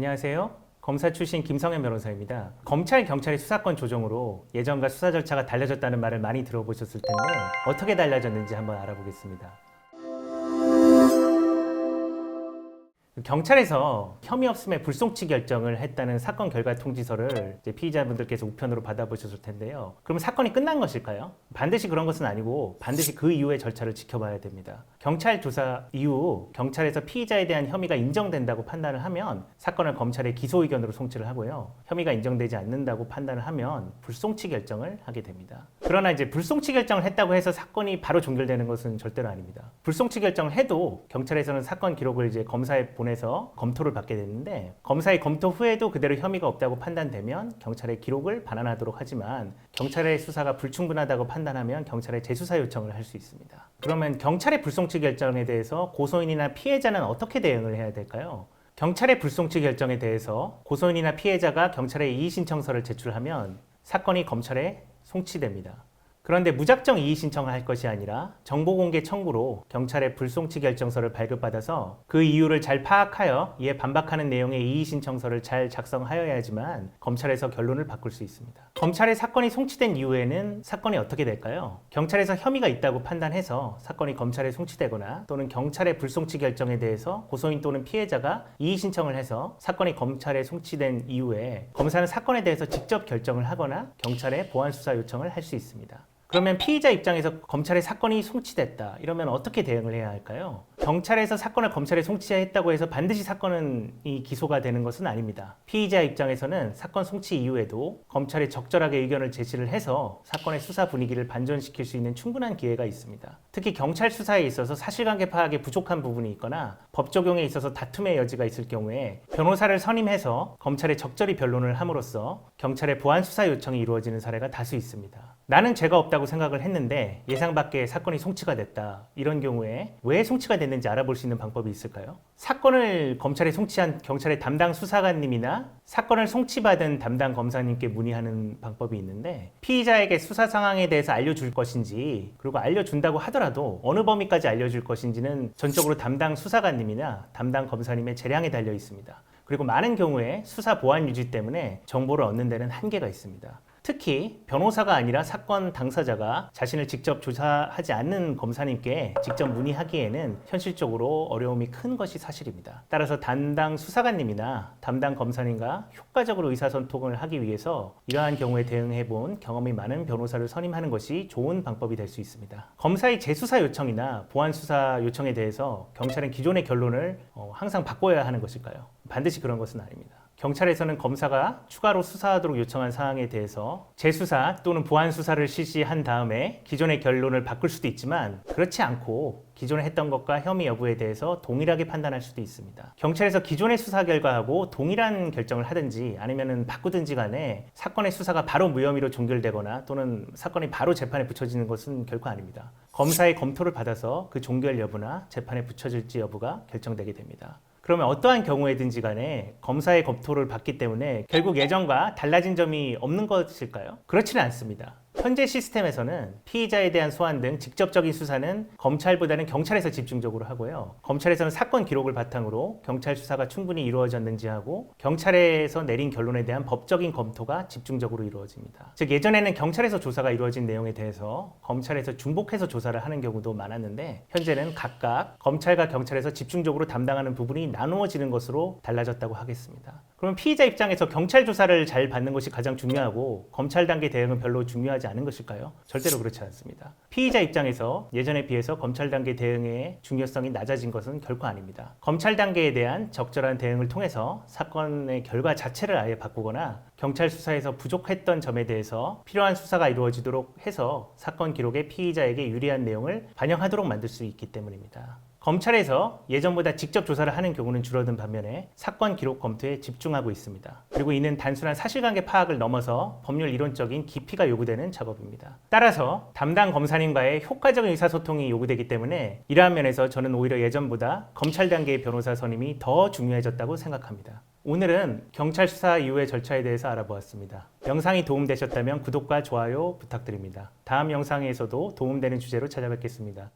안녕하세요. 검사 출신 김성현 변호사입니다. 검찰, 경찰의 수사권 조정으로 예전과 수사 절차가 달라졌다는 말을 많이 들어보셨을 텐데 어떻게 달라졌는지 한번 알아보겠습니다. 경찰에서 혐의 없음의 불송치 결정을 했다는 사건 결과 통지서를 이제 피의자분들께서 우편으로 받아보셨을 텐데요. 그럼 사건이 끝난 것일까요? 반드시 그런 것은 아니고 반드시 그 이후의 절차를 지켜봐야 됩니다. 경찰 조사 이후 경찰에서 피의자에 대한 혐의가 인정된다고 판단을 하면 사건을 검찰의 기소 의견으로 송치를 하고요. 혐의가 인정되지 않는다고 판단을 하면 불송치 결정을 하게 됩니다. 그러나 이제 불송치 결정을 했다고 해서 사건이 바로 종결되는 것은 절대로 아닙니다. 불송치 결정을 해도 경찰에서는 사건 기록을 이제 검사에 보내서 검토를 받게 되는데 검사의 검토 후에도 그대로 혐의가 없다고 판단되면 경찰의 기록을 반환하도록 하지만 경찰의 수사가 불충분하다고 판단하면 경찰에 재수사 요청을 할 수 있습니다. 그러면 경찰의 불송치 결정에 대해서 고소인이나 피해자는 어떻게 대응을 해야 될까요? 경찰의 불송치 결정에 대해서 고소인이나 피해자가 경찰에 이의신청서를 제출하면 사건이 검찰에 송치됩니다. 그런데 무작정 이의 신청을 할 것이 아니라 정보공개 청구로 경찰의 불송치 결정서를 발급받아서 그 이유를 잘 파악하여 이에 반박하는 내용의 이의 신청서를 잘 작성하여야지만 검찰에서 결론을 바꿀 수 있습니다. 검찰의 사건이 송치된 이후에는 사건이 어떻게 될까요? 경찰에서 혐의가 있다고 판단해서 사건이 검찰에 송치되거나 또는 경찰의 불송치 결정에 대해서 고소인 또는 피해자가 이의 신청을 해서 사건이 검찰에 송치된 이후에 검사는 사건에 대해서 직접 결정을 하거나 경찰에 보완 수사 요청을 할 수 있습니다. 그러면 피의자 입장에서 검찰의 사건이 송치됐다. 이러면 어떻게 대응을 해야 할까요? 경찰에서 사건을 검찰에 송치했다고 해서 반드시 사건이 기소가 되는 것은 아닙니다. 피의자 입장에서는 사건 송치 이후에도 검찰이 적절하게 의견을 제시를 해서 사건의 수사 분위기를 반전시킬 수 있는 충분한 기회가 있습니다. 특히 경찰 수사에 있어서 사실관계 파악에 부족한 부분이 있거나 법 적용에 있어서 다툼의 여지가 있을 경우에 변호사를 선임해서 검찰에 적절히 변론을 함으로써 경찰의 보완 수사 요청이 이루어지는 사례가 다수 있습니다. 나는 죄가 없다고 생각을 했는데 예상 밖의 사건이 송치가 됐다. 이런 경우에 왜 송치가 됐는지 알아볼 수 있는 방법이 있을까요? 사건을 검찰에 송치한 경찰의 담당 수사관님이나 사건을 송치받은 담당 검사님께 문의하는 방법이 있는데 피의자에게 수사 상황에 대해서 알려줄 것인지 그리고 알려준다고 하더라도 어느 범위까지 알려줄 것인지는 전적으로 담당 수사관님이나 담당 검사님의 재량에 달려 있습니다. 그리고 많은 경우에 수사 보안 유지 때문에 정보를 얻는 데는 한계가 있습니다. 특히 변호사가 아니라 사건 당사자가 자신을 직접 조사하지 않는 검사님께 직접 문의하기에는 현실적으로 어려움이 큰 것이 사실입니다. 따라서 담당 수사관님이나 담당 검사님과 효과적으로 의사소통을 하기 위해서 이러한 경우에 대응해본 경험이 많은 변호사를 선임하는 것이 좋은 방법이 될 수 있습니다. 검사의 재수사 요청이나 보완 수사 요청에 대해서 경찰은 기존의 결론을 항상 바꿔야 하는 것일까요? 반드시 그런 것은 아닙니다. 경찰에서는 검사가 추가로 수사하도록 요청한 사항에 대해서 재수사 또는 보완 수사를 실시한 다음에 기존의 결론을 바꿀 수도 있지만 그렇지 않고 기존에 했던 것과 혐의 여부에 대해서 동일하게 판단할 수도 있습니다. 경찰에서 기존의 수사 결과하고 동일한 결정을 하든지 아니면 바꾸든지 간에 사건의 수사가 바로 무혐의로 종결되거나 또는 사건이 바로 재판에 붙여지는 것은 결코 아닙니다. 검사의 검토를 받아서 그 종결 여부나 재판에 붙여질지 여부가 결정되게 됩니다. 그러면 어떠한 경우에든지 간에 검사의 검토를 받기 때문에 결국 예전과 달라진 점이 없는 것일까요? 그렇지는 않습니다. 현재 시스템에서는 피의자에 대한 소환 등 직접적인 수사는 검찰보다는 경찰에서 집중적으로 하고요. 검찰에서는 사건 기록을 바탕으로 경찰 수사가 충분히 이루어졌는지 하고 경찰에서 내린 결론에 대한 법적인 검토가 집중적으로 이루어집니다. 즉 예전에는 경찰에서 조사가 이루어진 내용에 대해서 검찰에서 중복해서 조사를 하는 경우도 많았는데 현재는 각각 검찰과 경찰에서 집중적으로 담당하는 부분이 나누어지는 것으로 달라졌다고 하겠습니다. 그럼 피의자 입장에서 경찰 조사를 잘 받는 것이 가장 중요하고 검찰 단계 대응은 별로 중요하지 않은 것일까요? 절대로 그렇지 않습니다. 피의자 입장에서 예전에 비해서 검찰 단계 대응의 중요성이 낮아진 것은 결코 아닙니다. 검찰 단계에 대한 적절한 대응을 통해서 사건의 결과 자체를 아예 바꾸거나 경찰 수사에서 부족했던 점에 대해서 필요한 수사가 이루어지도록 해서 사건 기록에 피의자에게 유리한 내용을 반영하도록 만들 수 있기 때문입니다. 검찰에서 예전보다 직접 조사를 하는 경우는 줄어든 반면에 사건 기록 검토에 집중하고 있습니다. 그리고 이는 단순한 사실관계 파악을 넘어서 법률 이론적인 깊이가 요구되는 작업입니다. 따라서 담당 검사님과의 효과적인 의사소통이 요구되기 때문에 이러한 면에서 저는 오히려 예전보다 검찰 단계의 변호사 선임이 더 중요해졌다고 생각합니다. 오늘은 경찰 수사 이후의 절차에 대해서 알아보았습니다. 영상이 도움되셨다면 구독과 좋아요 부탁드립니다. 다음 영상에서도 도움되는 주제로 찾아뵙겠습니다.